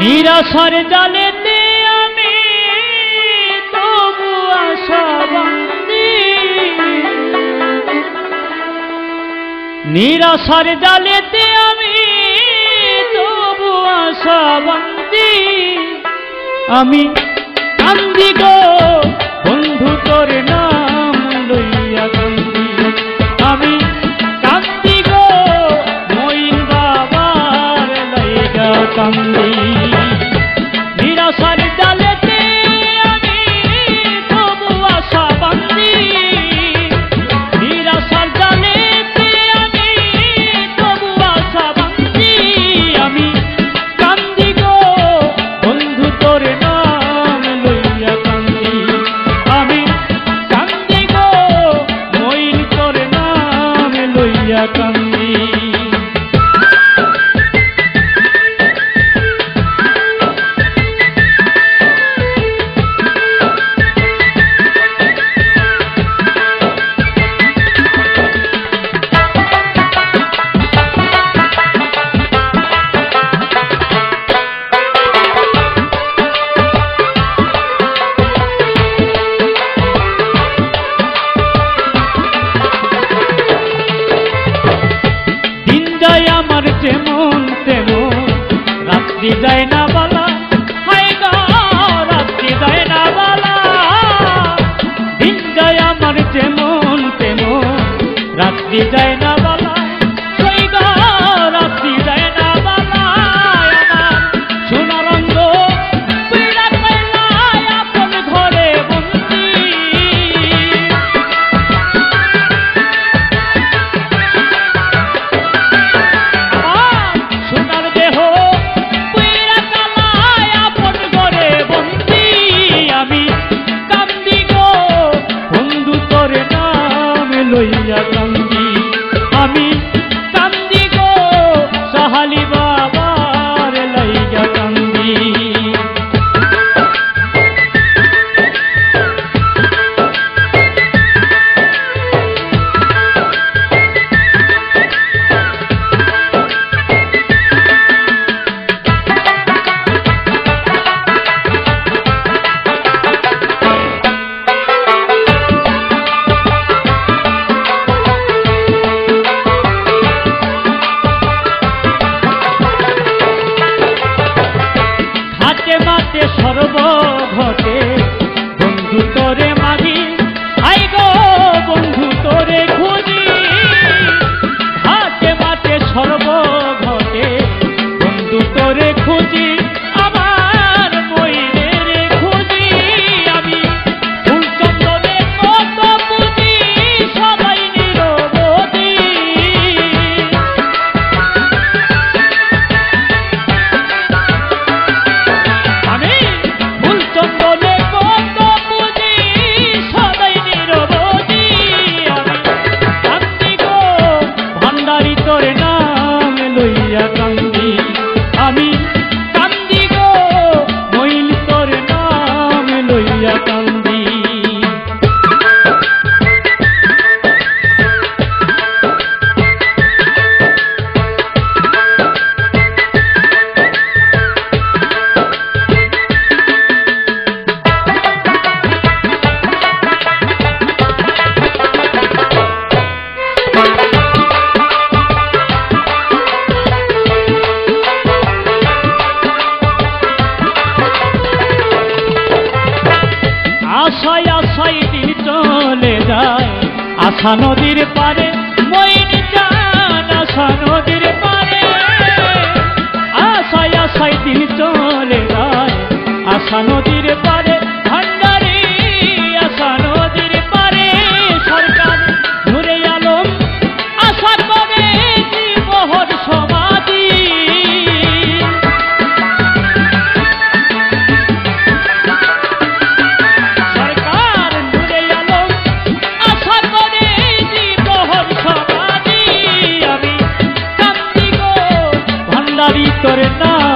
নিরাশার জালেতে আমি তবু আশাবন্দী, নিরাশার জালেতে আমি তবু আশাবন্দী। আমি কান্দি গো বন্ধু তোর নাম লইয়া কান্দি, আমি কান্দি গো মইন বাবার লাইগা কান্দি। নিরাশার জালেতে আমি তবু আশাবন্দী, নিরাশার জালেতে আমি তবু আশাবন্দী। আমি কান্দি গো বন্ধু তোর নাম লইয়া কান্দি, আমি কান্দি গো মইন তোর নাম লইয়া কান্দি। আমার যেমন তেমন রাত্রি যায় না বালা, হায় গো রাত্রি যায় না বালা। দিন যায় আমার যেমন তেমন রাত্রি যায় না বালা, হায় গো রাত্রি যায় না বালা। আমার সোনার অঙ্গ পীড়া পাইলাই আপন ঘরে বন্দি, লইয়া কান্দি। আমি কান্দি গো সাহালি বাবার লাইগা কান্দি। সর্ব ঘটে বন্ধু তোরে মাগি, আই গো বন্ধু তোরে খুঁজি। হাতে মাঠে সর্ব ঘটে বন্ধু তোরে খুঁজি, আমার মইনের খুঁজি। আমি ফুল চন্দনে কত পুঁজি সবাই নিরবধি, চন্দনে কত পুঁজি সদাই নিরবধি। আমি কান্দি গো ভান্ডারি তোর নাম লইয়া কান্দি, আমি কান্দি গো মইন তোর নাম লইয়া কান্দি। আশায় আশায় দিন চলে যায় আশা নদীর পারে, মইন জান আশা নদীর পারে। আশায় আশায় দিন চলে যায় আশা নদীর পারে, ভান্ডারি আশা নদীর পারে। সরকার নূরে আলম আশা করে জীবহর সমাধি, তোর নাম